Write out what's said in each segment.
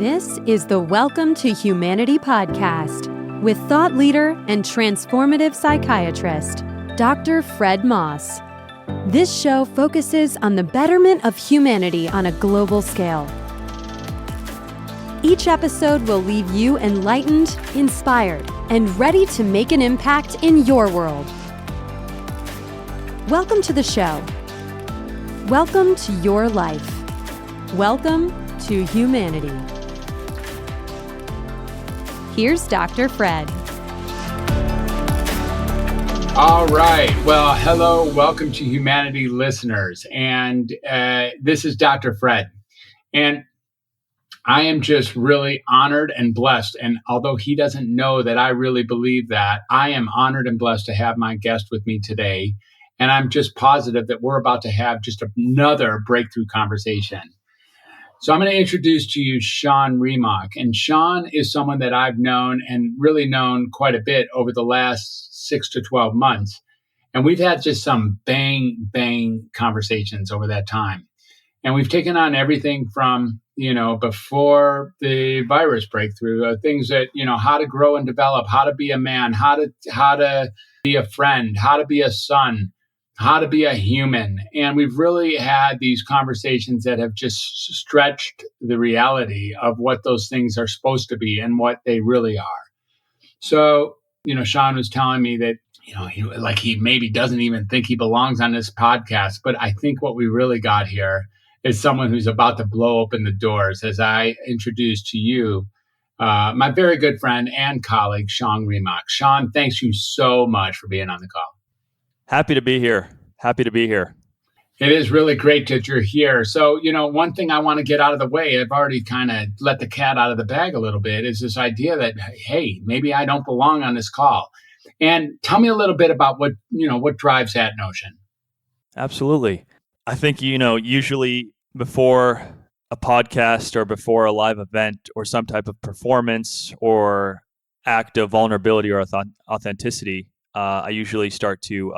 This is the Welcome to Humanity podcast with thought leader and transformative psychiatrist, Dr. Fred Moss. This show focuses on the betterment of humanity on a global scale. Each episode will leave you enlightened, inspired, and ready to make an impact in your world. Welcome to the show. Welcome to your life. Welcome to humanity. Here's Dr. Fred. All right. Well, hello. Welcome to Humanity listeners. And this is Dr. Fred. And I am just really honored and blessed. And although he doesn't know that I really believe that, I am honored and blessed to have my guest with me today. And I'm just positive that we're about to have just another breakthrough conversation. So I'm going to introduce to you Sean Rimokh. And Sean is someone that I've known and really known quite a bit over the last 6 to 12 months. And we've had just some bang conversations over that time. And we've taken on everything from, before the virus breakthrough, things that, how to grow and develop, how to be a man, how to be a friend, how to be a son, how to be a human. And we've really had these conversations that have just stretched the reality of what those things are supposed to be and what they really are. So, Sean was telling me that, he maybe doesn't even think he belongs on this podcast. But I think what we really got here is someone who's about to blow open the doors as I introduce to you my very good friend and colleague, Sean Rimokh. Sean, thanks you so much for being on the call. Happy to be here. It is really great that you're here. So, one thing I want to get out of the way, I've already kind of let the cat out of the bag a little bit, is this idea that, hey, maybe I don't belong on this call. And tell me a little bit about what drives that notion. Absolutely. I think, usually before a podcast or before a live event or some type of performance or act of vulnerability or authenticity, I usually start to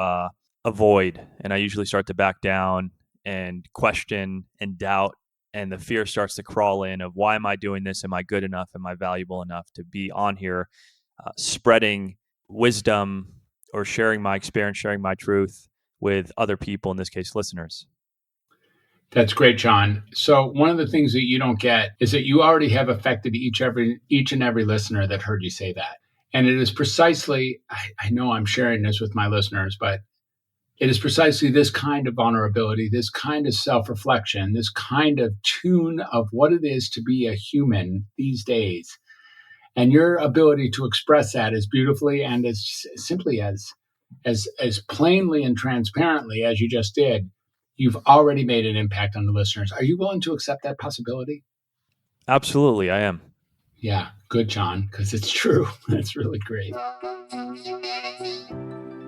avoid, and I usually start to back down and question and doubt, and the fear starts to crawl in of, why am I doing this? Am I good enough? Am I valuable enough to be on here spreading wisdom or sharing my experience, sharing my truth with other people, in this case, listeners? That's great, John. So one of the things that you don't get is that you already have affected each and every listener that heard you say that. And it is precisely, I know I'm sharing this with my listeners, but it is precisely this kind of vulnerability, this kind of self-reflection, this kind of tune of what it is to be a human these days. And your ability to express that as beautifully and as simply as plainly and transparently as you just did, you've already made an impact on the listeners. Are you willing to accept that possibility? Absolutely, I am. Yeah, good, John, because it's true. That's really great.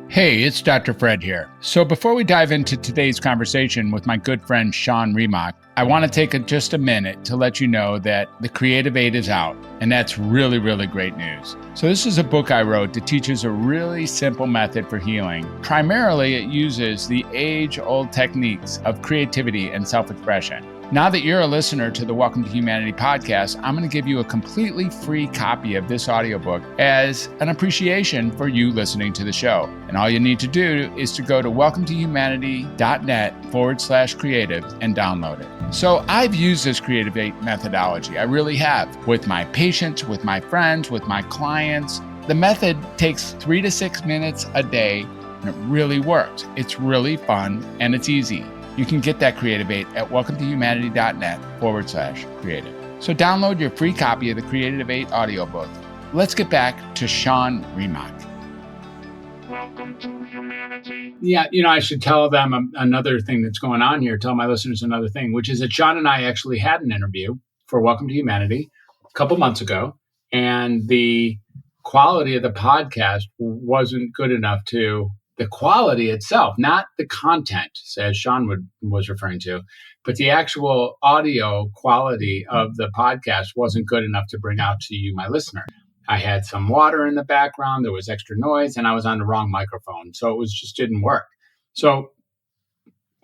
Hey, it's Dr. Fred here. So before we dive into today's conversation with my good friend Sean Rimokh, I want to take just a minute to let you know that The Creative Aid is out, and that's really, really great news. So this is a book I wrote that teaches a really simple method for healing. Primarily, it uses the age-old techniques of creativity and self-expression. Now that you're a listener to the Welcome to Humanity podcast, I'm going to give you a completely free copy of this audiobook as an appreciation for you listening to the show. And all you need to do is to go to welcometohumanity.net/creative and download it. So I've used this Creative Aid methodology. I really have, with my patients, with my friends, with my clients. The method takes 3 to 6 minutes a day, and it really works. It's really fun, and it's easy. You can get that Creative Aid at welcometohumanity.net/creative. So download your free copy of the Creative Aid audiobook. Let's get back to Sean Rimokh. Welcome to humanity. Yeah, I should tell them another thing that's going on here, tell my listeners another thing, which is that Sean and I actually had an interview for Welcome to Humanity a couple months ago, and the quality of the podcast wasn't good enough to the quality itself, not the content, as Sean was referring to, but the actual audio quality of the podcast wasn't good enough to bring out to you, my listener. I had some water in the background, there was extra noise, and I was on the wrong microphone. So it just didn't work. So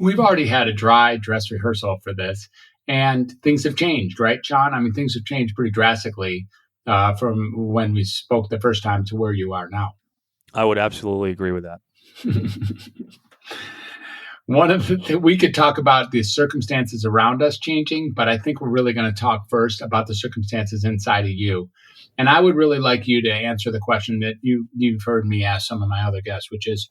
we've already had a dry dress rehearsal for this. And things have changed, right, Sean? I mean, things have changed pretty drastically from when we spoke the first time to where you are now. I would absolutely agree with that. One of we could talk about the circumstances around us changing, but I think we're really going to talk first about the circumstances inside of you. And I would really like you to answer the question that you've heard me ask some of my other guests, which is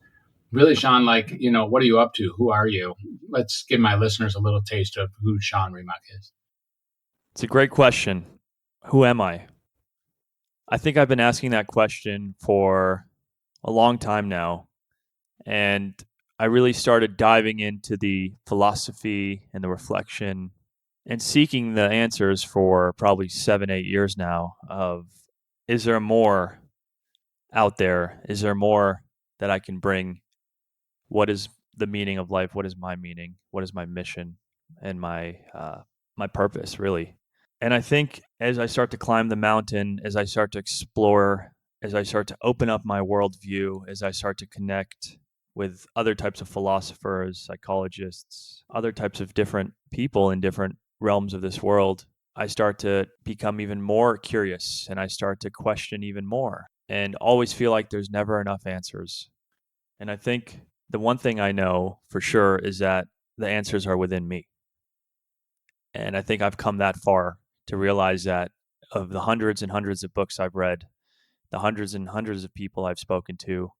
really, Sean, like, what are you up to? Who are you? Let's give my listeners a little taste of who Sean Rimokh is. It's a great question. Who am I? I think I've been asking that question for a long time now. And I really started diving into the philosophy and the reflection and seeking the answers for probably 7-8 years now of, is there more out there? Is there more that I can bring? What is the meaning of life? What is my meaning? What is my mission and my purpose, really? And I think as I start to climb the mountain, as I start to explore, as I start to open up my worldview, as I start to connect with other types of philosophers, psychologists, other types of different people in different realms of this world, I start to become even more curious and I start to question even more and always feel like there's never enough answers. And I think the one thing I know for sure is that the answers are within me. And I think I've come that far to realize that of the hundreds and hundreds of books I've read, the hundreds and hundreds of people I've spoken to,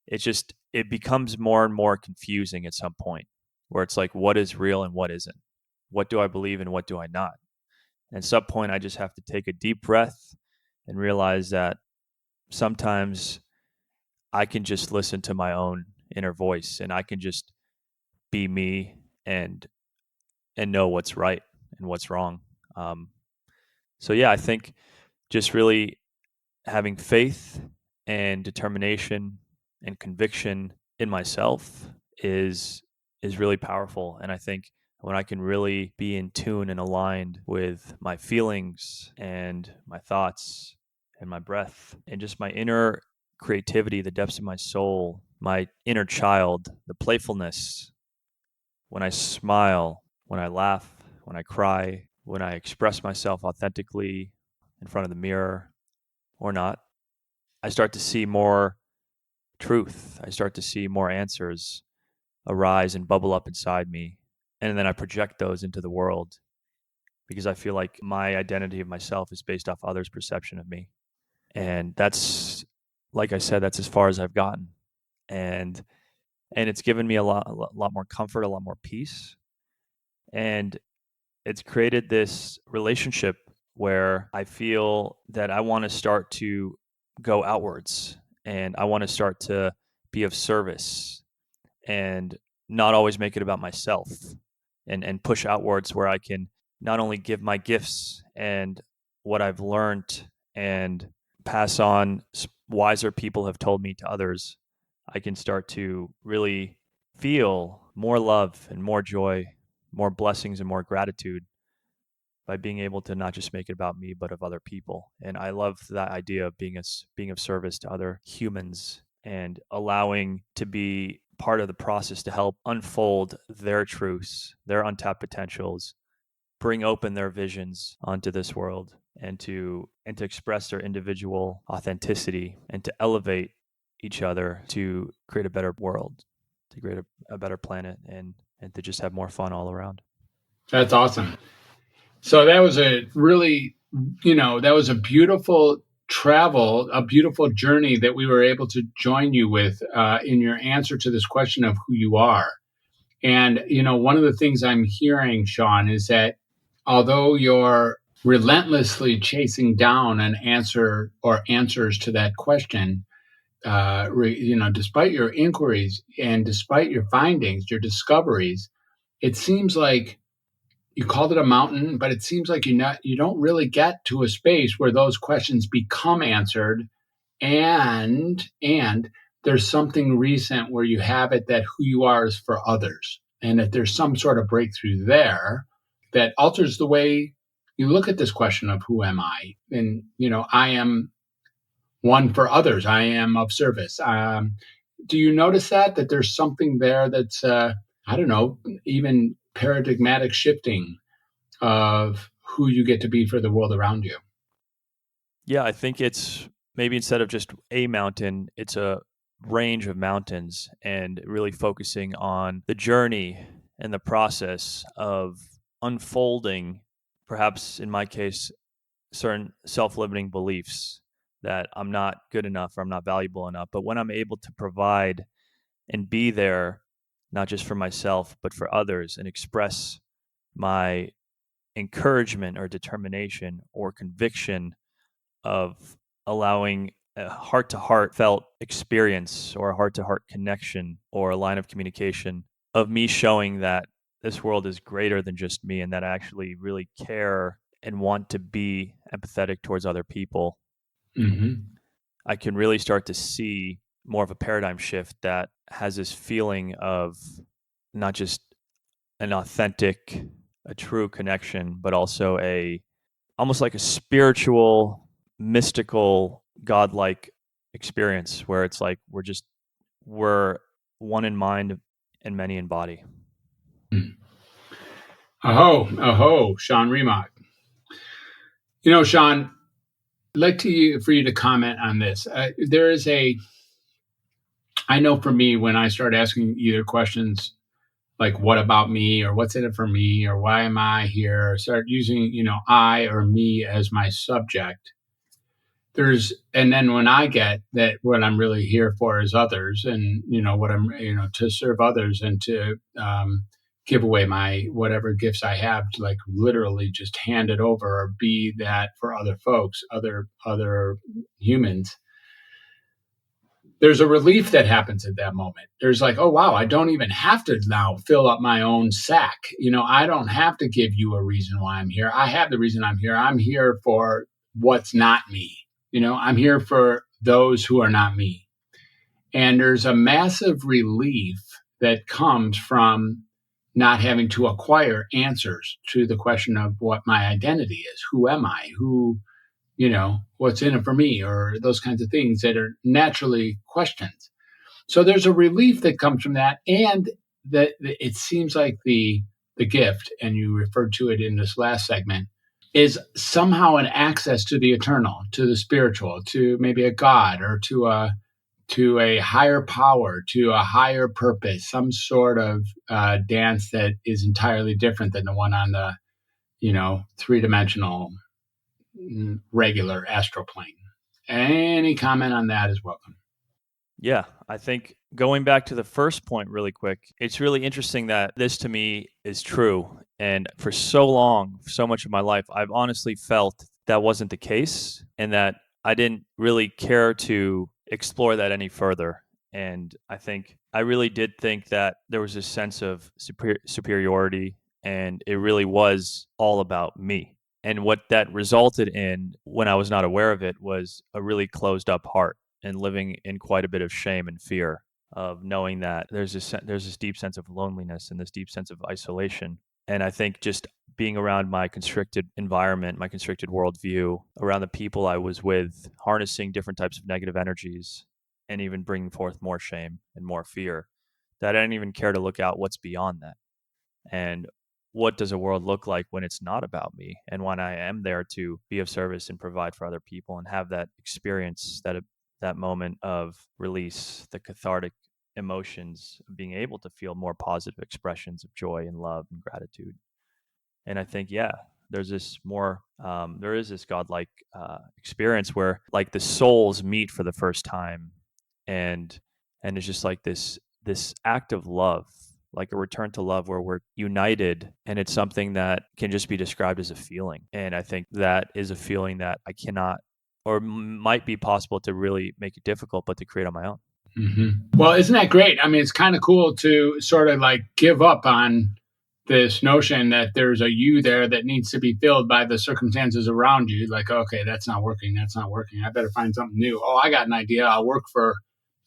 it becomes more and more confusing at some point where it's like, what is real and what isn't? What do I believe and what do I not? And at some point, I just have to take a deep breath and realize that sometimes I can just listen to my own inner voice and I can just be me and know what's right and what's wrong. So yeah, I think just really having faith and determination and conviction in myself is really powerful. And I think when I can really be in tune and aligned with my feelings and my thoughts and my breath and just my inner creativity, the depths of my soul, my inner child, the playfulness, when I smile, when I laugh, when I cry, when I express myself authentically in front of the mirror or not, I start to see more truth. I start to see more answers arise and bubble up inside me. And then I project those into the world because I feel like my identity of myself is based off others' perception of me. And that's, like I said, that's as far as I've gotten. And it's given me a lot more comfort, a lot more peace. And it's created this relationship where I feel that I want to start to go outwards and I want to start to be of service and not always make it about myself and push outwards where I can not only give my gifts and what I've learned and pass on wiser people have told me to others, I can start to really feel more love and more joy, more blessings and more gratitude by being able to not just make it about me, but of other people. And I love that idea of being of service to other humans and allowing to be part of the process to help unfold their truths, their untapped potentials, bring open their visions onto this world and to express their individual authenticity and to elevate each other to create a better world, to create a better planet and to just have more fun all around. That's awesome. So that was a really, that was a beautiful travel, a beautiful journey that we were able to join you with in your answer to this question of who you are. And, one of the things I'm hearing, Sean, is that although you're relentlessly chasing down an answer or answers to that question, despite your inquiries and despite your findings, your discoveries, it seems like you called it a mountain, but it seems like you don't really get to a space where those questions become answered. And there's something recent where you have it that who you are is for others. And that there's some sort of breakthrough there that alters the way you look at this question of who am I? And, I am one for others. I am of service. Do you notice that there's something there that's, I don't know, even paradigmatic shifting of who you get to be for the world around you. Yeah, I think it's maybe instead of just a mountain, it's a range of mountains and really focusing on the journey and the process of unfolding, perhaps in my case, certain self-limiting beliefs that I'm not good enough or I'm not valuable enough. But when I'm able to provide and be there, not just for myself, but for others and express my encouragement or determination or conviction of allowing a heart to heart felt experience or a heart to heart connection or a line of communication of me showing that this world is greater than just me and that I actually really care and want to be empathetic towards other people, Mm-hmm. I can really start to see more of a paradigm shift that has this feeling of not just an authentic, a true connection, but also a almost like a spiritual, mystical, godlike experience where it's like we're one in mind and many in body. Aho, Sean Rimokh. Sean, I'd like for you to comment on this. I know for me, when I start asking either questions like what about me or what's in it for me or why am I here, or start using, I or me as my subject, and then when I get that what I'm really here for is others and, what I'm, to serve others and to give away my whatever gifts I have to like literally just hand it over or be that for other folks, other humans. There's a relief that happens at that moment. There's like, oh, wow, I don't even have to now fill up my own sack. I don't have to give you a reason why I'm here. I have the reason I'm here. I'm here for what's not me. I'm here for those who are not me. And there's a massive relief that comes from not having to acquire answers to the question of what my identity is. Who am I? What's in it for me, or those kinds of things that are naturally questions. So there's a relief that comes from that. And that it seems like the gift, and you referred to it in this last segment, is somehow an access to the eternal, to the spiritual, to maybe a God or to a higher power, to a higher purpose, some sort of dance that is entirely different than the one on the, three-dimensional regular astral plane. Any comment on that is welcome. Yeah, I think going back to the first point really quick, it's really interesting that this to me is true. And for so long, so much of my life, I've honestly felt that wasn't the case and that I didn't really care to explore that any further. And I really did think that there was a sense of superiority and it really was all about me. And what that resulted in when I was not aware of it was a really closed up heart and living in quite a bit of shame and fear of knowing that there's this deep sense of loneliness and this deep sense of isolation. And I think just being around my constricted environment, my constricted worldview, around the people I was with, harnessing different types of negative energies and even bringing forth more shame and more fear, that I didn't even care to look out what's beyond that. And what does a world look like when it's not about me and when I am there to be of service and provide for other people and have that experience, that moment of release, the cathartic emotions of being able to feel more positive expressions of joy and love and gratitude. And I think, there's this there is this godlike experience where like the souls meet for the first time, and it's just like this act of love, like a return to love where we're united, and it's something that can just be described as a feeling. And I think that is a feeling that I cannot or might be possible to really make it difficult, but to create on my own. Mm-hmm. Well, isn't that great? I mean, it's kind of cool to sort of like give up on this notion that there's a you there that needs to be filled by the circumstances around you. Like, okay, that's not working. I better find something new. Oh, I got an idea. I'll work for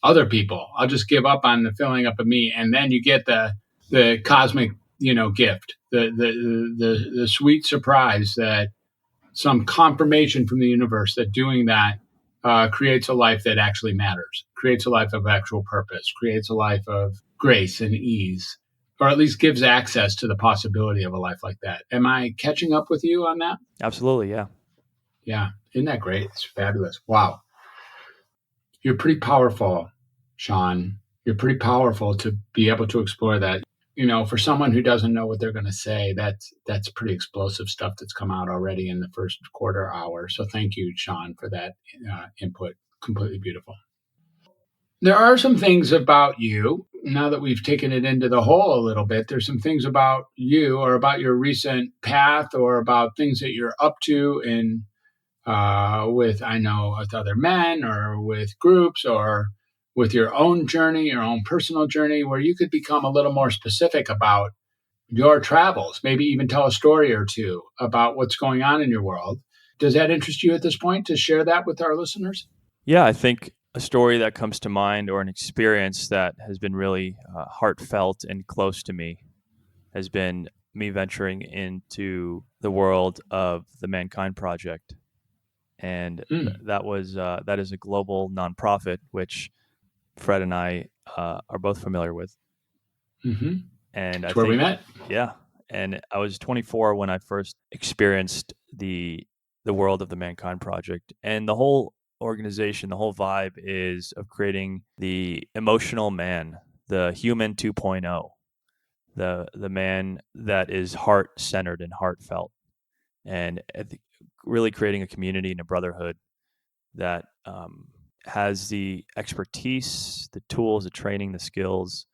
other people. I'll just give up on the filling up of me. And then you get the cosmic, gift, the sweet surprise that some confirmation from the universe that doing that creates a life that actually matters, creates a life of actual purpose, creates a life of grace and ease. or at least gives access to the possibility of a life like that. Am I catching up with you on that? Absolutely, yeah. Yeah. Isn't that great? It's fabulous. Wow. You're pretty powerful, Sean. You're pretty powerful to be able to explore that. For someone who doesn't know what they're going to say, that's pretty explosive stuff that's come out already in the first quarter hour. So thank you, Sean, for that input. Completely beautiful. There are some things about you, now that we've taken it into the whole a little bit, there's some things about you or about your recent path or about things that you're up to in with other men or with groups or with your own journey, your own personal journey, where you could become a little more specific about your travels, maybe even tell a story or two about what's going on in your world. Does that interest you at this point to share that with our listeners? Yeah, I think a story that comes to mind or an experience that has been really heartfelt and close to me has been me venturing into the world of the Mankind Project. And that is a global nonprofit, which Fred and I are both familiar with. Mm-hmm. And That's I where we think, met. yeah. And I was 24 when I first experienced the world of the Mankind Project. And the whole organization, the whole vibe is of creating the emotional man, the human 2.0, the man that is heart centered and heartfelt, and really creating a community and a brotherhood that has the expertise, the tools, the training, the skills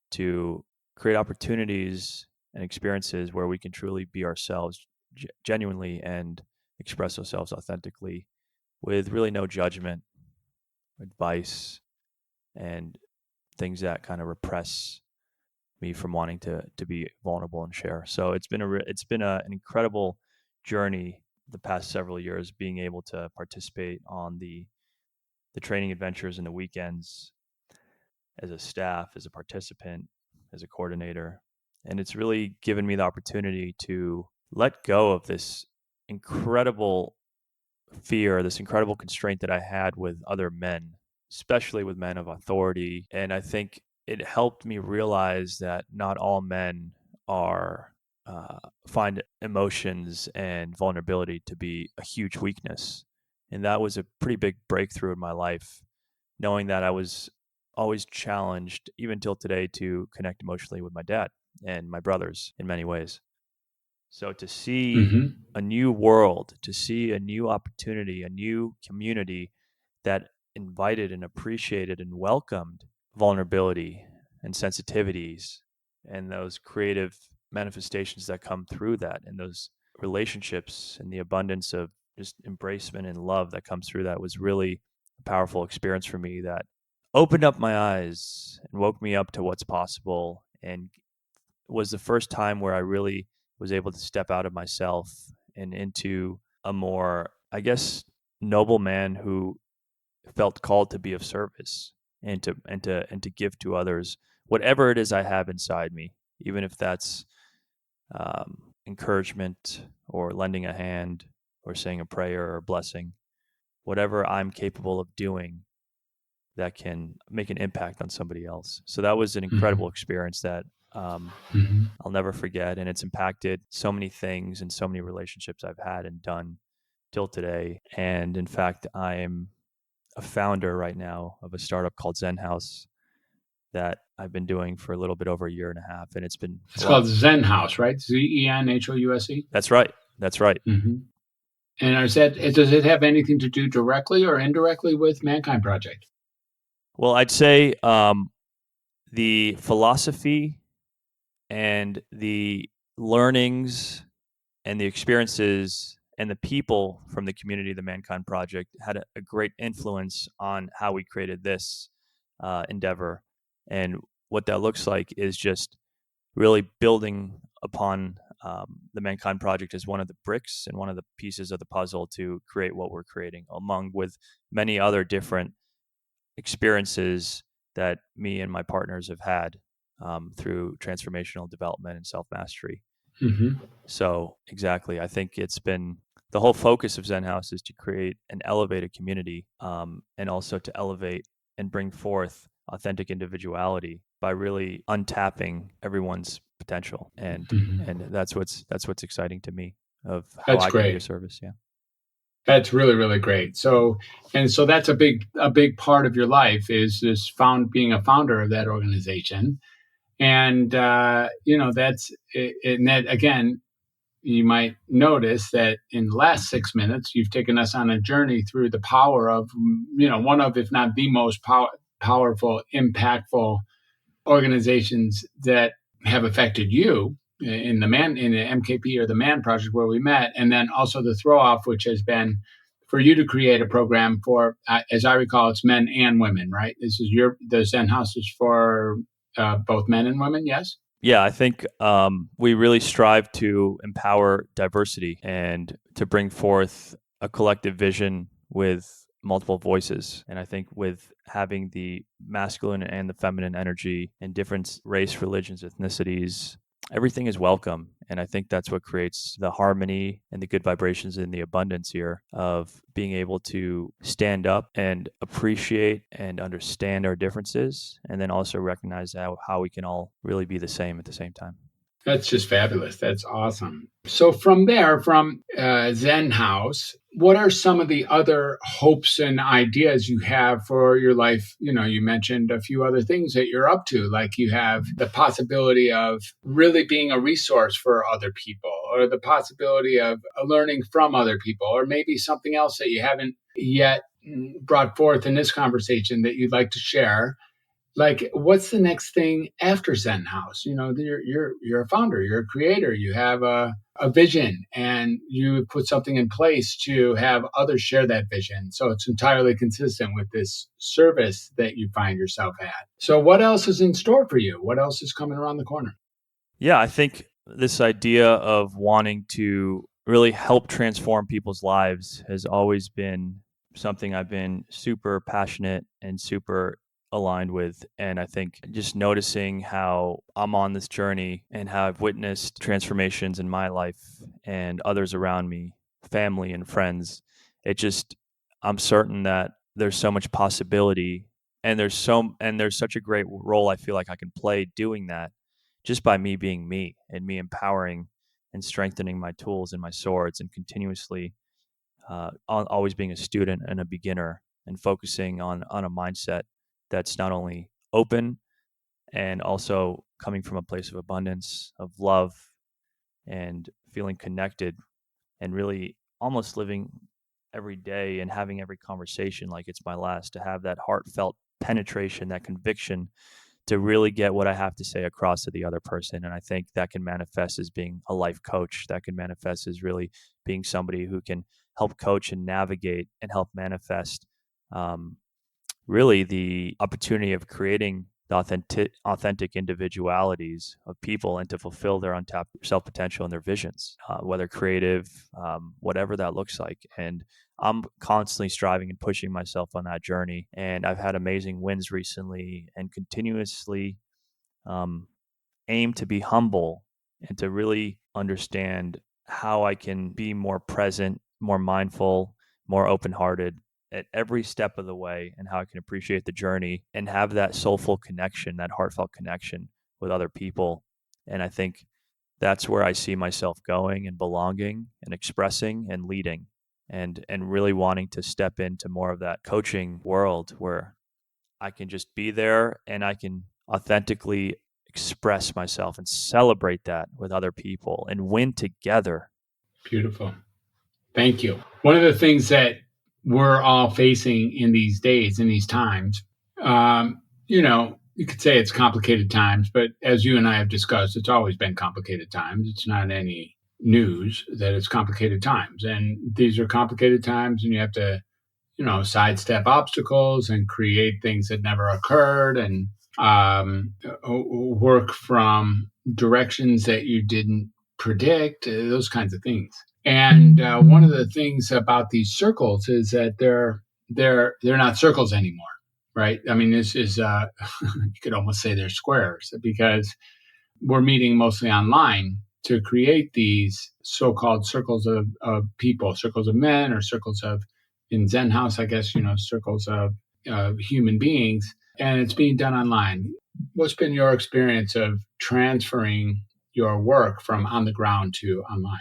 to create opportunities and experiences where we can truly be ourselves genuinely and express ourselves authentically with really no judgment, advice, and things that kind of repress me from wanting to be vulnerable and share. So it's been an incredible journey the past several years, being able to participate on the training adventures and the weekends as a staff, as a participant, as a coordinator. And it's really given me the opportunity to let go of this incredible fear, this incredible constraint that I had with other men, especially with men of authority. And I think it helped me realize that not all men are find emotions and vulnerability to be a huge weakness. And that was a pretty big breakthrough in my life, knowing that I was always challenged, even till today, to connect emotionally with my dad and my brothers in many ways. So to see Mm-hmm. a new world, to see a new opportunity, a new community that invited and appreciated and welcomed vulnerability and sensitivities and those creative manifestations that come through that, and those relationships and the abundance of just embracement and love that comes through that, was really a powerful experience for me that opened up my eyes and woke me up to what's possible, and was the first time where I really was able to step out of myself and into a more, I guess, noble man who felt called to be of service and to give to others whatever it is I have inside me, even if that's encouragement or lending a hand or saying a prayer or a blessing, whatever I'm capable of doing that can make an impact on somebody else. So that was an incredible experience that I'll never forget, and it's impacted so many things and so many relationships I've had and done till today. And in fact, I am a founder right now of a startup called Zen House that I've been doing for a little bit over a year and a half, and it's been called Zen House, right? Zenhouse. That's right. That's right. Mm-hmm. And does it have anything to do directly or indirectly with Mankind Project? Well, I'd say the philosophy and the learnings and the experiences and the people from the community of the Mankind Project had a great influence on how we created this endeavor. And what that looks like is just really building upon the Mankind Project as one of the bricks and one of the pieces of the puzzle to create what we're creating, among with many other different experiences that me and my partners have had through transformational development and self-mastery. Mm-hmm. So exactly, I think it's been the whole focus of Zen House is to create an elevated community, and also to elevate and bring forth authentic individuality by really untapping everyone's potential. And that's what's exciting to me of how That's I can be great. of service. Yeah. That's really, really great. So that's a big part of your life is this being a founder of that organization. And, and that again, you might notice that in the last 6 minutes, you've taken us on a journey through the power of, one of, if not the most powerful, impactful organizations that have affected you in the MKP or the MAN project where we met. And then also the throw off, which has been for you to create a program for, as I recall, it's men and women, right? The Zen House is for both men and women. Yes. Yeah, I think we really strive to empower diversity and to bring forth a collective vision with multiple voices. And I think with having the masculine and the feminine energy in different race, religions, ethnicities, everything is welcome. And I think that's what creates the harmony and the good vibrations and the abundance here of being able to stand up and appreciate and understand our differences, and then also recognize how we can all really be the same at the same time. That's just fabulous. That's awesome. So from there, from Zen House, what are some of the other hopes and ideas you have for your life? You mentioned a few other things that you're up to, like you have the possibility of really being a resource for other people, or the possibility of learning from other people, or maybe something else that you haven't yet brought forth in this conversation that you'd like to share. Like, what's the next thing after Zen House? You're a founder, you're a creator, you have a vision, and you put something in place to have others share that vision. So it's entirely consistent with this service that you find yourself at. So what else is in store for you? What else is coming around the corner? Yeah, I think this idea of wanting to really help transform people's lives has always been something I've been super passionate and super aligned with. And I think just noticing how I'm on this journey and how I've witnessed transformations in my life and others around me, family and friends, I'm certain that there's so much possibility, and there's such a great role I feel like I can play doing that just by me being me and me empowering and strengthening my tools and my swords, and continuously always being a student and a beginner, and focusing on a mindset that's not only open and also coming from a place of abundance, of love, and feeling connected, and really almost living every day and having every conversation like it's my last, to have that heartfelt penetration, that conviction to really get what I have to say across to the other person. And I think that can manifest as being a life coach. That can manifest as really being somebody who can help coach and navigate and help manifest really the opportunity of creating the authentic individualities of people, and to fulfill their untapped self potential and their visions, whether creative, whatever that looks like. And I'm constantly striving and pushing myself on that journey. And I've had amazing wins recently, and continuously aim to be humble and to really understand how I can be more present, more mindful, more open hearted at every step of the way, and how I can appreciate the journey and have that soulful connection, that heartfelt connection with other people. And I think that's where I see myself going and belonging and expressing and leading, and really wanting to step into more of that coaching world where I can just be there and I can authentically express myself and celebrate that with other people and win together. Beautiful. Thank you. One of the things that we're all facing in these days, in these times, you could say it's complicated times, but as you and I have discussed, it's always been complicated times. It's not any news that it's complicated times. And these are complicated times, and you have to, sidestep obstacles and create things that never occurred, and work from directions that you didn't predict, those kinds of things. And one of the things about these circles is that they're not circles anymore, right? I mean, this is you could almost say they're squares, because we're meeting mostly online to create these so-called circles of people, circles of men, or circles of, in Zen House, I guess, circles of human beings, and it's being done online. what's been your experience of transferring your work from on the ground to online?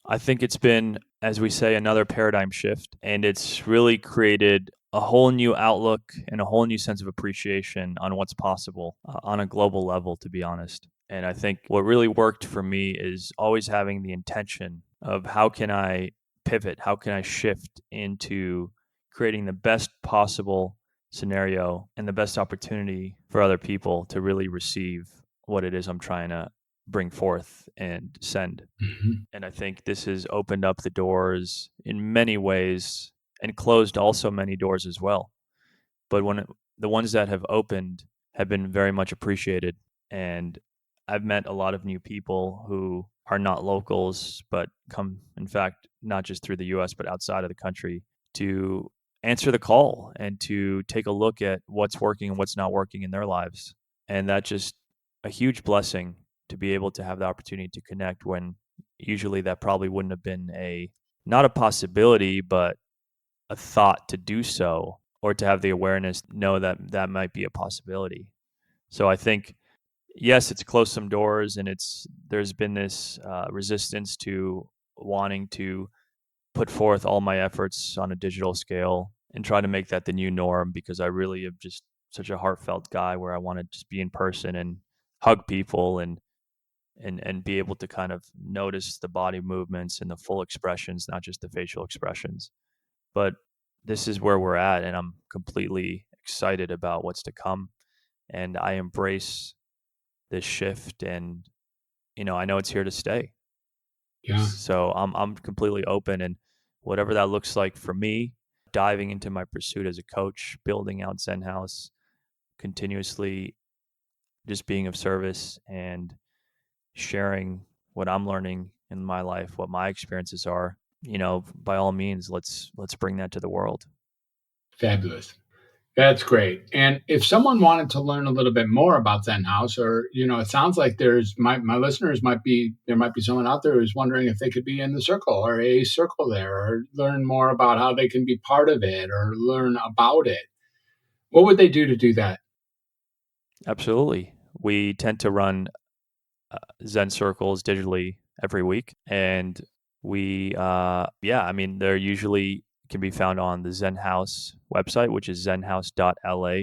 I think it's been, as we say, another paradigm shift, and it's really created a whole new outlook and a whole new sense of appreciation on what's possible on a global level, to be honest. And I think what really worked for me is always having the intention of how can I pivot, how can I shift into creating the best possible scenario and the best opportunity for other people to really receive what it is I'm trying to bring forth and send. Mm-hmm. And I think this has opened up the doors in many ways and closed also many doors as well. But the ones that have opened have been very much appreciated. And I've met a lot of new people who are not locals, but come, in fact, not just through the US, but outside of the country to answer the call and to take a look at what's working and what's not working in their lives. And that's just a huge blessing to be able to have the opportunity to connect when usually that probably wouldn't have been not a possibility, but a thought to do so, or to have the awareness know that that might be a possibility. So I think, yes, it's closed some doors, and there's been this resistance to wanting to put forth all my efforts on a digital scale and try to make that the new norm, because I really am just such a heartfelt guy where I want to just be in person and hug people and be able to kind of notice the body movements and the full expressions, not just the facial expressions. But this is where we're at, and I'm completely excited about what's to come. And I embrace this shift, and I know it's here to stay. Yeah. So I'm completely open, and whatever that looks like for me, diving into my pursuit as a coach, building out Zen House, continuously just being of service and sharing what I'm learning in my life, what my experiences are, by all means, let's bring that to the world. Fabulous. That's great. And if someone wanted to learn a little bit more about Zen House, or it sounds like there's my listeners there might be someone out there who's wondering if they could be in the circle or a circle there, or learn more about how they can be part of it or learn about it. What would they do to do that? Absolutely. We tend to run Zen circles digitally every week, and they're usually can be found on the Zen House website, which is zenhouse.la,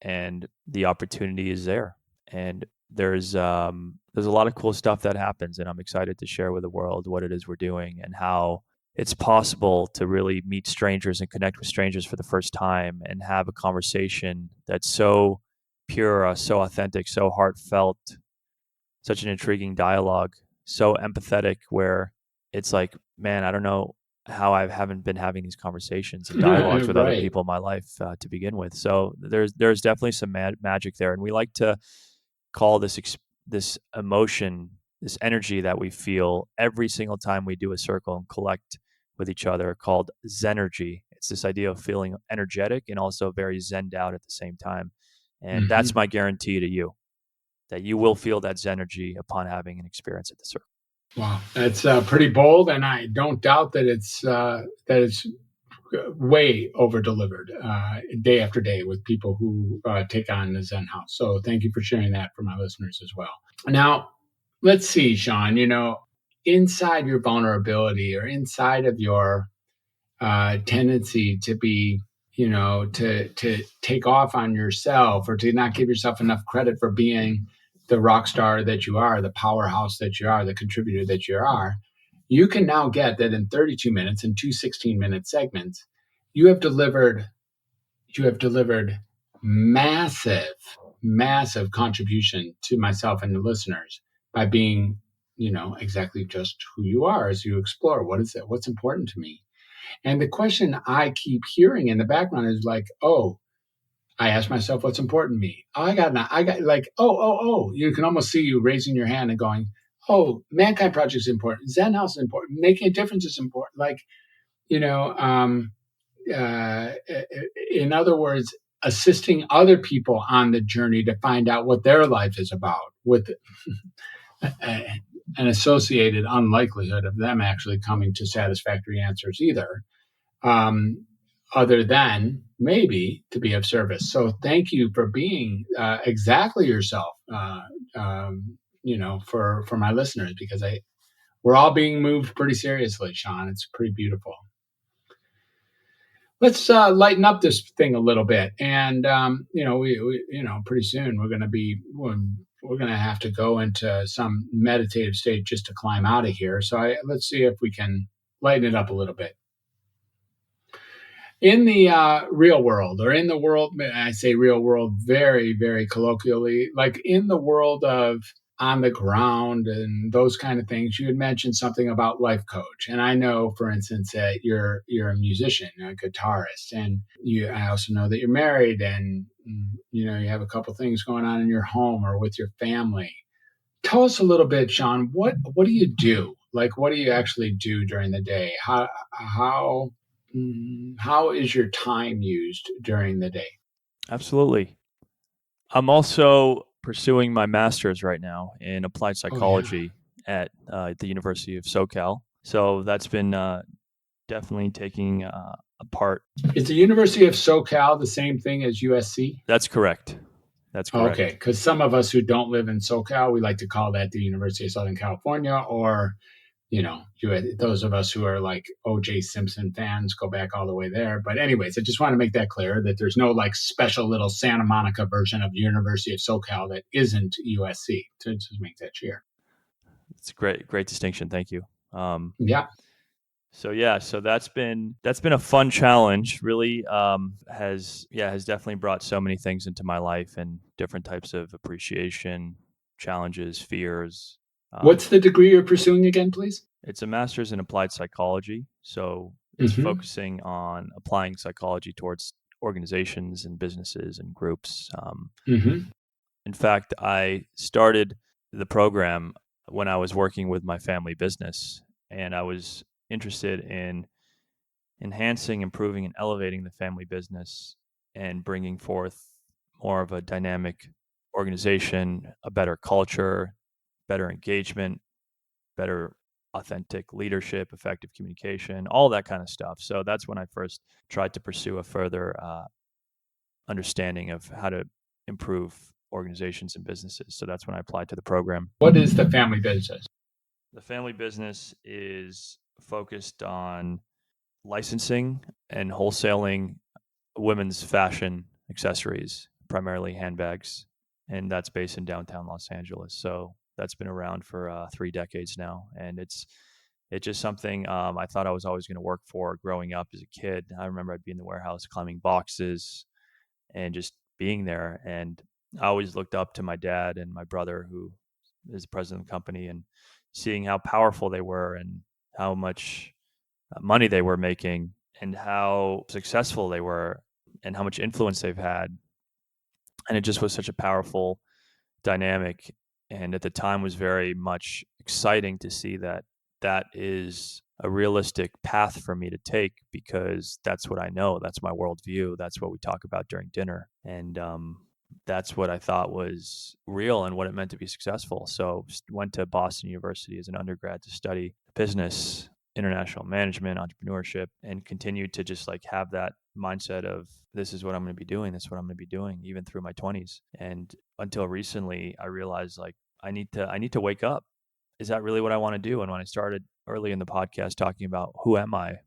and the opportunity is there. And there's a lot of cool stuff that happens, and I'm excited to share with the world what it is we're doing and how it's possible to really meet strangers and connect with strangers for the first time and have a conversation that's so pure, so authentic, so heartfelt, such an intriguing dialogue, so empathetic, where it's like, man, I don't know how I haven't been having these conversations and dialogues with other Right. people in my life to begin with. So there's definitely some magic there, and we like to call this emotion, this energy that we feel every single time we do a circle and collect with each other, called Zenergy. It's this idea of feeling energetic and also very zenned out at the same time, and that's my guarantee to you, that you will feel that Zenergy upon having an experience at the circle. Wow, that's pretty bold, and I don't doubt that it's way over delivered day after day with people who take on the Zen House. So thank you for sharing that for my listeners as well. Now, let's see, Sean. Inside your vulnerability or inside of your tendency to be, to take off on yourself or to not give yourself enough credit for being the rock star that you are, the powerhouse that you are, the contributor that you are, you can now get that in 32 minutes and two 16-minute segments, you have delivered massive, massive contribution to myself and the listeners by being, exactly just who you are as you explore what is it, what's important to me. And the question I keep hearing in the background is like, oh, I ask myself what's important to me. I got like, oh. You can almost see you raising your hand and going, oh, Mankind Project is important. Zen House is important. Making a difference is important. Like, in other words, assisting other people on the journey to find out what their life is about, with an associated unlikelihood of them actually coming to satisfactory answers either. other than maybe to be of service. So thank you for being exactly yourself, for my listeners, because we're all being moved pretty seriously, Sean. It's pretty beautiful. Let's lighten up this thing a little bit, and we pretty soon we're going to have to go into some meditative state just to climb out of here. So let's see if we can lighten it up a little bit. In the real world, or in the world, I say real world very, very colloquially, like in the world of on the ground and those kind of things, you had mentioned something about life coach. And I know, for instance, that you're a musician, a guitarist, and I also know that you're married, and you have a couple things going on in your home or with your family. Tell us a little bit, Sean. What do you do? Like, what do you actually do during the day? How is your time used during the day? Absolutely. I'm also pursuing my master's right now in applied psychology at the University of SoCal. So that's been definitely taking a part. Is the University of SoCal the same thing as USC? That's correct. Okay, because some of us who don't live in SoCal, we like to call that the University of Southern California, or those of us who are like O.J. Simpson fans go back all the way there. But anyways, I just want to make that clear that there's no like special little Santa Monica version of the University of SoCal that isn't USC. To just make that clear. It's a great distinction. Thank you. Yeah. So that's been a fun challenge. Really has definitely brought so many things into my life, and different types of appreciation, challenges, fears. What's the degree you're pursuing again, please? It's a master's in applied psychology. So it's focusing on applying psychology towards organizations and businesses and groups. In fact, I started the program when I was working with my family business, and I was interested in enhancing, improving, and elevating the family business and bringing forth more of a dynamic organization, a better culture, better engagement, better authentic leadership, effective communication, all that kind of stuff. So that's when I first tried to pursue a further understanding of how to improve organizations and businesses. So that's when I applied to the program. What is the family business? The family business is focused on licensing and wholesaling women's fashion accessories, primarily handbags, and that's based in downtown Los Angeles. So that's been around for 3 decades now, and it's just something I thought I was always going to work for growing up as a kid. I remember I'd be in the warehouse climbing boxes and just being there, and I always looked up to my dad and my brother, who is the president of the company, and seeing how powerful they were and how much money they were making and how successful they were and how much influence they've had. And it just was such a powerful dynamic. And at the time was very much exciting to see that that is a realistic path for me to take, because that's what I know. That's my worldview. That's what we talk about during dinner. And that's what I thought was real and what it meant to be successful. So went to Boston University as an undergrad to study business, international management, entrepreneurship, and continued to just like have that mindset of, this is what I'm going to be doing. This is what I'm going to be doing, even through my 20s. And until recently, I realized like I need to wake up. Is that really what I want to do? And when I started early in the podcast talking about who am I,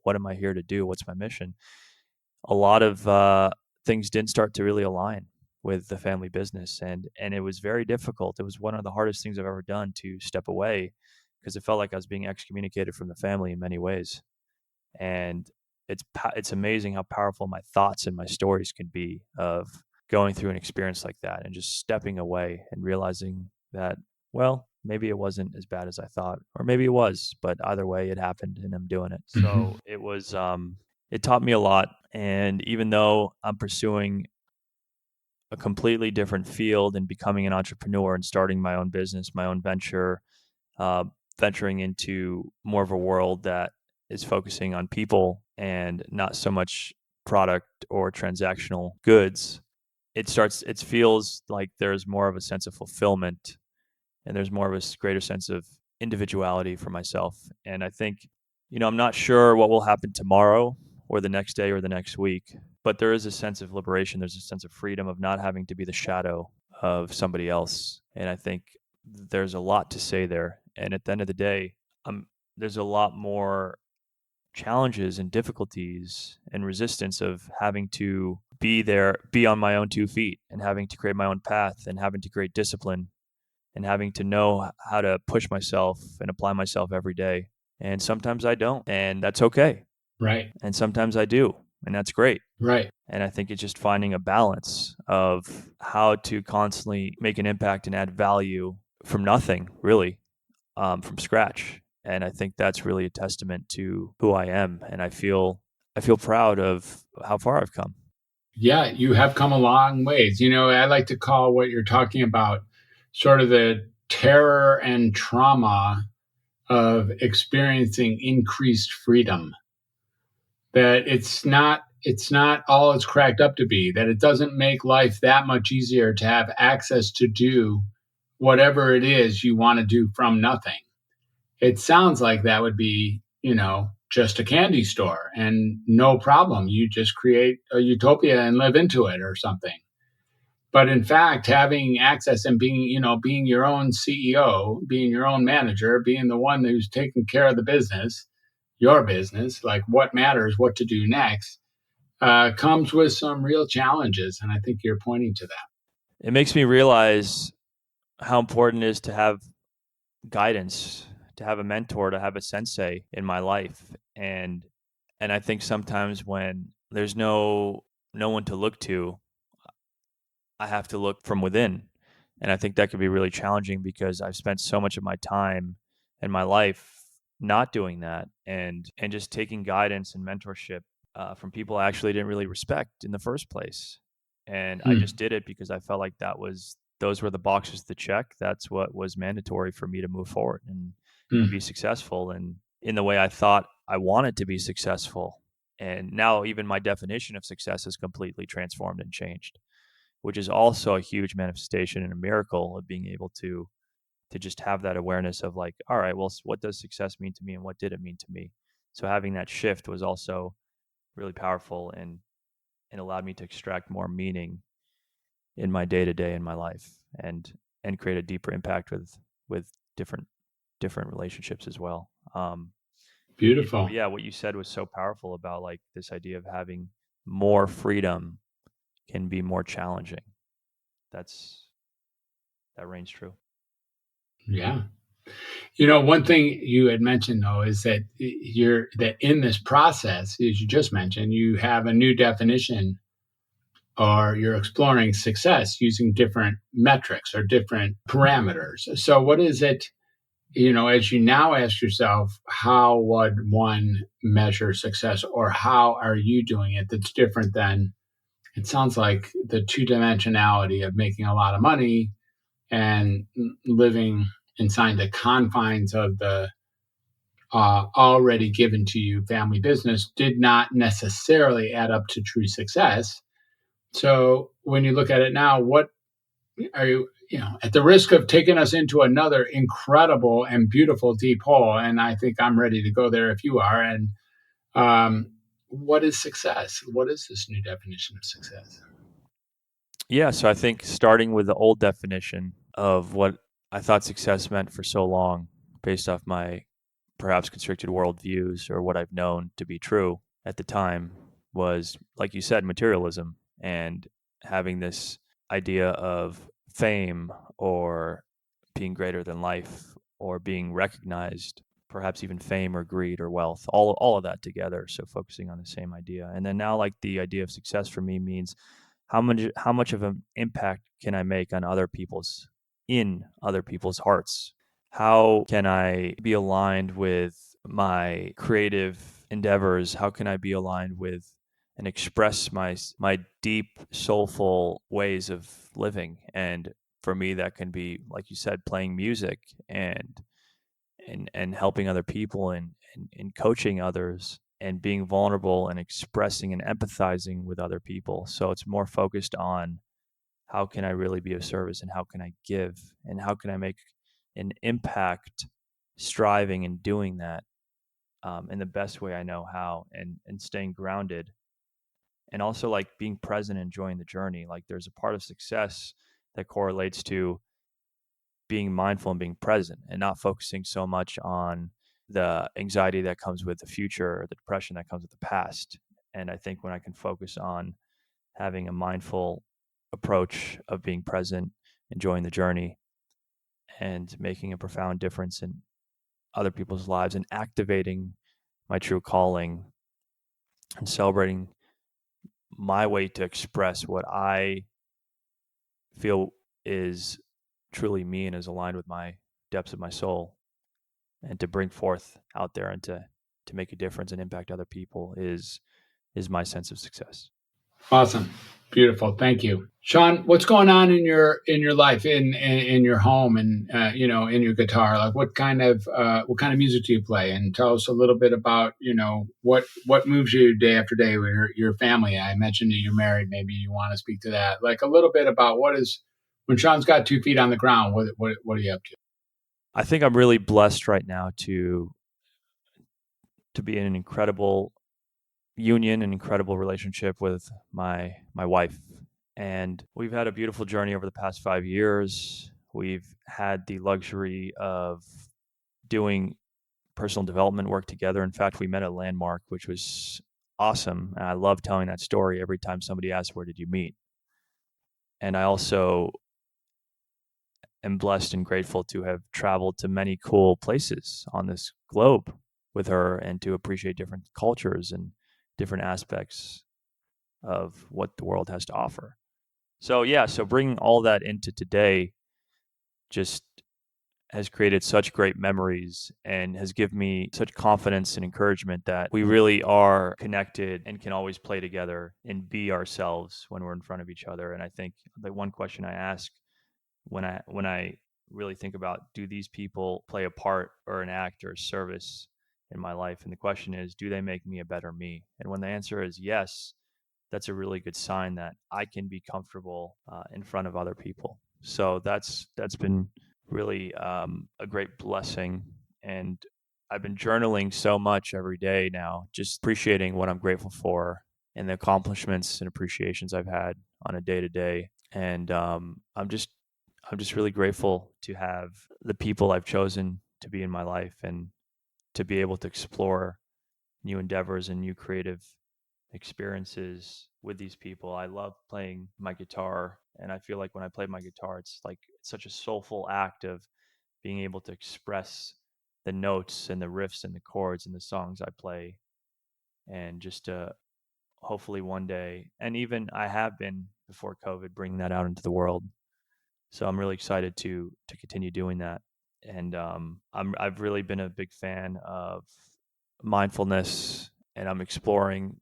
what am I here to do? What's my mission? A lot of things didn't start to really align with the family business, and it was very difficult. It was one of the hardest things I've ever done, to step away, because it felt like I was being excommunicated from the family in many ways. And it's amazing how powerful my thoughts and my stories can be, of going through an experience like that and just stepping away and realizing that, well, maybe it wasn't as bad as I thought, or maybe it was, but either way it happened and I'm doing it. So it was, it taught me a lot. And even though I'm pursuing a completely different field and becoming an entrepreneur and starting my own business, my own venture, venturing into more of a world that is focusing on people and not so much product or transactional goods, it feels like there's more of a sense of fulfillment, and there's more of a greater sense of individuality for myself. And I think, I'm not sure what will happen tomorrow, or the next day or the next week. But there is a sense of liberation. There's a sense of freedom of not having to be the shadow of somebody else. And I think there's a lot to say there. And at the end of the day, there's a lot more challenges and difficulties and resistance of having to be on my own 2 feet and having to create my own path and having to create discipline and having to know how to push myself and apply myself every day. And sometimes I don't, and that's okay. Right. And sometimes I do, and that's great. Right. And I think it's just finding a balance of how to constantly make an impact and add value from nothing, really, from scratch. And I think that's really a testament to who I am. And I feel proud of how far I've come. Yeah, you have come a long ways. I like to call what you're talking about sort of the terror and trauma of experiencing increased freedom. That it's not all it's cracked up to be, that it doesn't make life that much easier to have access to do whatever it is you want to do from nothing. It sounds like that would be, just a candy store and no problem. You just create a utopia and live into it or something. But in fact, having access and being your own CEO, being your own manager, being the one who's taking care of the business, your business, like what matters, what to do next, comes with some real challenges. And I think you're pointing to that. It makes me realize how important it is to have guidance, to have a mentor, to have a sensei in my life. And I think sometimes when there's no one to look to, I have to look from within. And I think that could be really challenging because I've spent so much of my time and my life not doing that and just taking guidance and mentorship from people I actually didn't really respect in the first place. And I just did it because I felt like those were the boxes to check. That's what was mandatory for me to move forward and be successful and in the way I thought I wanted to be successful. And now even my definition of success has completely transformed and changed, which is also a huge manifestation and a miracle of being able to just have that awareness of like, all right, well, what does success mean to me and what did it mean to me? So having that shift was also really powerful and allowed me to extract more meaning in my day-to-day in my life and create a deeper impact with different relationships as well. Beautiful. Yeah, what you said was so powerful about like this idea of having more freedom can be more challenging. That reigns true. Yeah. One thing you had mentioned though is that that in this process, as you just mentioned, you have a new definition or you're exploring success using different metrics or different parameters. So what is it, as you now ask yourself, how would one measure success or how are you doing it that's different than, it sounds like, the two-dimensionality of making a lot of money and living inside the confines of the already given to you family business did not necessarily add up to true success. So when you look at it now, what are you, at the risk of taking us into another incredible and beautiful deep hole, and I think I'm ready to go there if you are, and what is success? What is this new definition of success? Yeah, so I think starting with the old definition of what I thought success meant for so long, based off my perhaps constricted worldviews or what I've known to be true at the time, was, like you said, materialism and having this idea of fame or being greater than life or being recognized, perhaps even fame or greed or wealth, all of that together. So focusing on the same idea. And then now like the idea of success for me means how much of an impact can I make on in other people's hearts? How can I be aligned with my creative endeavors? How can I be aligned with and express my deep, soulful ways of living? And for me, that can be, like you said, playing music and helping other people and coaching others and being vulnerable and expressing and empathizing with other people. So it's more focused on how can I really be of service and how can I give and how can I make an impact striving and doing that in the best way I know how, and staying grounded, and also like being present, enjoying the journey. Like there's a part of success that correlates to being mindful and being present and not focusing so much on the anxiety that comes with the future or the depression that comes with the past. And I think when I can focus on having a mindful approach of being present, enjoying the journey, and making a profound difference in other people's lives and activating my true calling and celebrating my way to express what I feel is truly me and is aligned with my depths of my soul, and to bring forth out there and to make a difference and impact other people is my sense of success. Awesome. Beautiful. Thank you. Sean, what's going on in your life, in your home, and in your guitar? Like what kind of music do you play? And tell us a little bit about, what moves you day after day with your family. I mentioned that you're married. Maybe you want to speak to that. Like a little bit about when Sean's got 2 feet on the ground, what are you up to? I think I'm really blessed right now to be in an incredible union, an incredible relationship with my wife. And we've had a beautiful journey over the past 5 years. We've had the luxury of doing personal development work together. In fact, we met at Landmark, which was awesome. And I love telling that story every time somebody asks, where did you meet? And I also am blessed and grateful to have traveled to many cool places on this globe with her and to appreciate different cultures and different aspects of what the world has to offer. So bringing all that into today just has created such great memories and has given me such confidence and encouragement that we really are connected and can always play together and be ourselves when we're in front of each other. And I think the one question I ask when I really think about, do these people play a part or an act or a service in my life? And the question is, do they make me a better me? And when the answer is yes, that's a really good sign that I can be comfortable in front of other people. So that's been really a great blessing. And I've been journaling so much every day now, just appreciating what I'm grateful for and the accomplishments and appreciations I've had on a day to day. And I'm just really grateful to have the people I've chosen to be in my life and to be able to explore new endeavors and new creative experiences with these people. I love playing my guitar, and I feel like when I play my guitar, it's such a soulful act of being able to express the notes and the riffs and the chords and the songs I play, and just to hopefully one day, and even I have been before COVID, bringing that out into the world. So I'm really excited to continue doing that. And I've really been a big fan of mindfulness, and I'm exploring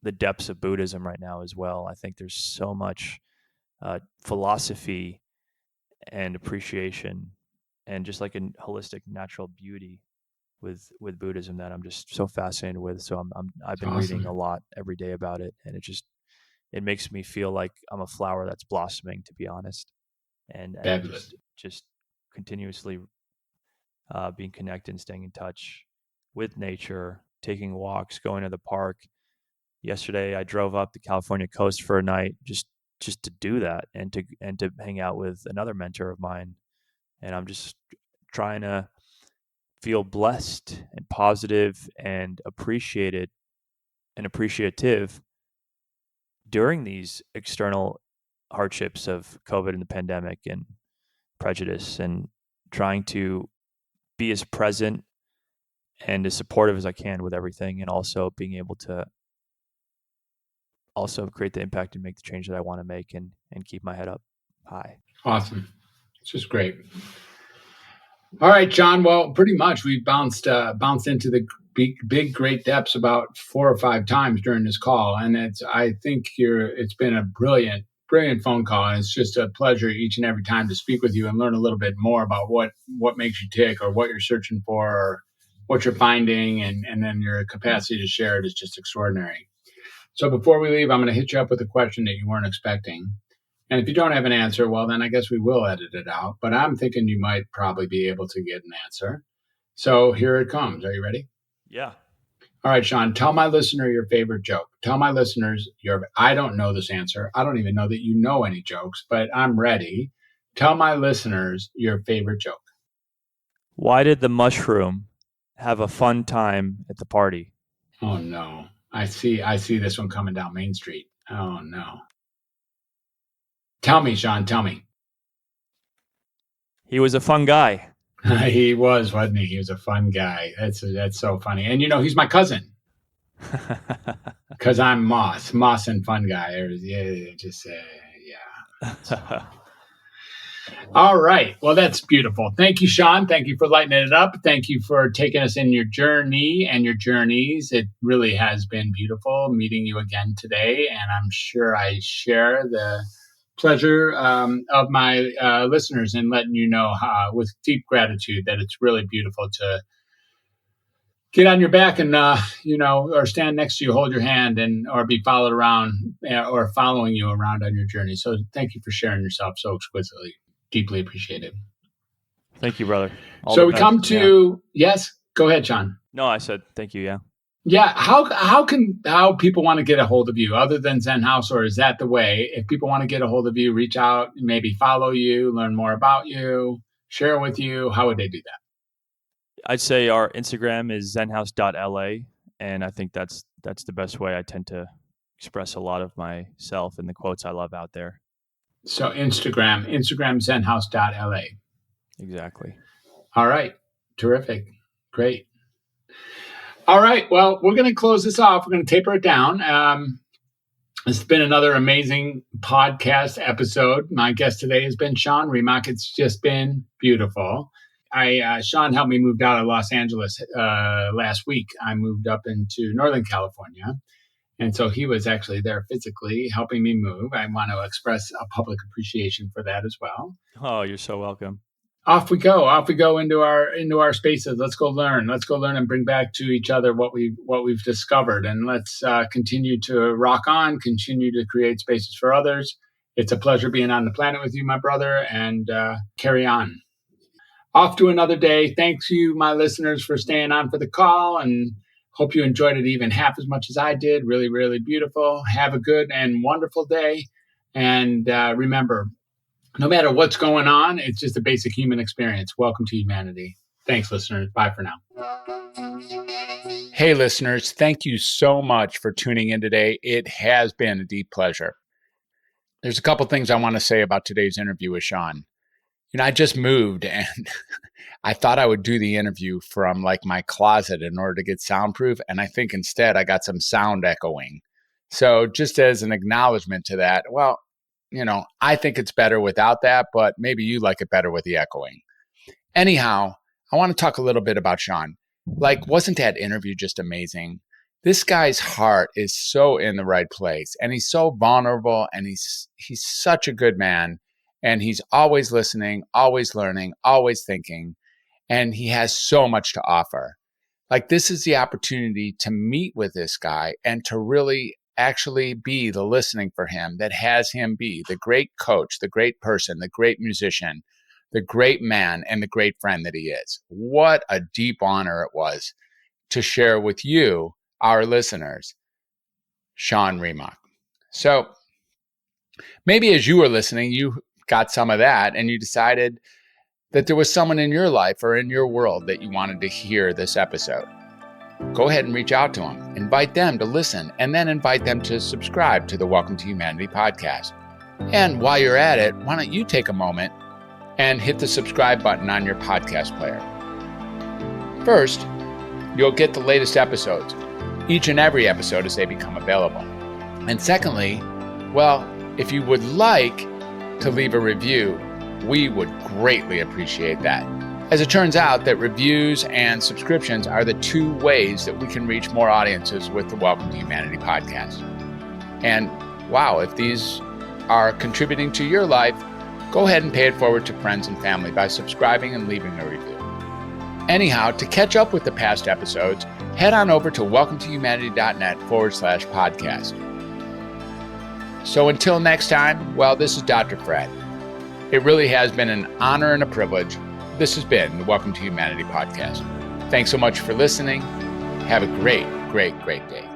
the depths of Buddhism right now as well. I think there's so much philosophy and appreciation and just like a holistic natural beauty with Buddhism that I'm just so fascinated with. So I've been reading a lot every day about it, and it makes me feel like I'm a flower that's blossoming, to be honest. And just continuously being connected and staying in touch with nature, taking walks, going to the park. Yesterday, I drove up the California coast for a night just to do that and to hang out with another mentor of mine. And I'm just trying to feel blessed and positive and appreciated and appreciative during these external hardships of COVID and the pandemic and prejudice, and trying to be as present and as supportive as I can with everything, and also being able to also create the impact and make the change that I want to make, and keep my head up high. Awesome. It's just great. All right, John. Well, pretty much we bounced into the big, great depths about 4 or 5 times during this call, and I think it's been a brilliant phone call, and it's just a pleasure each and every time to speak with you and learn a little bit more about what makes you tick, or what you're searching for, or what you're finding, and then your capacity to share it is just extraordinary. So before we leave, I'm going to hit you up with a question that you weren't expecting. And if you don't have an answer, well, then I guess we will edit it out. But I'm thinking you might probably be able to get an answer. So here it comes. Are you ready? Yeah. All right, Sean, tell my listener your favorite joke. Tell my listeners I don't know this answer. I don't even know that you know any jokes, but I'm ready. Tell my listeners your favorite joke. Why did the mushroom have a fun time at the party? Oh no. I see this one coming down Main Street. Oh no. Tell me, Sean, tell me. He was a fun guy. He was, wasn't he? He was a fun guy. That's so funny. And he's my cousin. Because I'm Moss and fun guy. Yeah. All right. Well, that's beautiful. Thank you, Sean. Thank you for lighting it up. Thank you for taking us in your journey and your journeys. It really has been beautiful meeting you again today. And I'm sure I share the pleasure of my listeners in letting you know with deep gratitude that it's really beautiful to get on your back and, or stand next to you, hold your hand or be followed around or following you around on your journey. So thank you for sharing yourself so exquisitely. Deeply appreciated. Thank you, brother. So we come to, yes, go ahead, Sean. No, I said thank you. Yeah. Yeah. How people want to get a hold of you other than Zen House, or is that the way? If people want to get a hold of you, reach out, maybe follow you, learn more about you, share with you, how would they do that? I'd say our Instagram is zenhouse.la, and I think that's the best way. I tend to express a lot of myself and the quotes I love out there. So Instagram zenhouse.la. Exactly. All right. Terrific. Great. All right. Well, we're going to close this off. We're going to taper it down. It's been another amazing podcast episode. My guest today has been Sean Rimokh. It's just been beautiful. Sean helped me move out of Los Angeles last week. I moved up into Northern California. And so he was actually there physically helping me move. I want to express a public appreciation for that as well. Oh, you're so welcome. Off we go into our spaces. Let's go learn and bring back to each other what we've discovered. And let's continue to rock on, continue to create spaces for others. It's a pleasure being on the planet with you, my brother, and carry on. Off to another day. Thanks you, my listeners, for staying on for the call, and hope you enjoyed it even half as much as I did. Really, really beautiful. Have a good and wonderful day. And remember, no matter what's going on, it's just a basic human experience. Welcome to humanity. Thanks, listeners. Bye for now. Hey, listeners. Thank you so much for tuning in today. It has been a deep pleasure. There's a couple things I want to say about today's interview with Sean. I just moved and I thought I would do the interview from my closet in order to get soundproof. And I think instead I got some sound echoing. So just as an acknowledgement to that, well, I think it's better without that, but maybe you like it better with the echoing. Anyhow, I want to talk a little bit about Sean. Wasn't that interview just amazing? This guy's heart is so in the right place, and he's so vulnerable, and he's such a good man. And he's always listening, always learning, always thinking. And he has so much to offer. This is the opportunity to meet with this guy and to really actually be the listening for him that has him be the great coach, the great person, the great musician, the great man, and the great friend that he is. What a deep honor it was to share with you, our listeners, Sean Rimokh. So maybe as you were listening, you got some of that and you decided that there was someone in your life or in your world that you wanted to hear this episode. Go ahead and reach out to them, invite them to listen, and then invite them to subscribe to the Welcome to Humanity podcast. And while you're at it, why don't you take a moment and hit the subscribe button on your podcast player. First, you'll get the latest episodes, each and every episode as they become available. And secondly, well, if you would like to leave a review, we would greatly appreciate that. As it turns out that reviews and subscriptions are the two ways that we can reach more audiences with the Welcome to Humanity podcast. And wow, if these are contributing to your life, go ahead and pay it forward to friends and family by subscribing and leaving a review. Anyhow, to catch up with the past episodes, head on over to welcometohumanity.net/podcast. So until next time, well, this is Dr. Fred. It really has been an honor and a privilege. This has been the Welcome to Humanity podcast. Thanks so much for listening. Have a great, great, great day.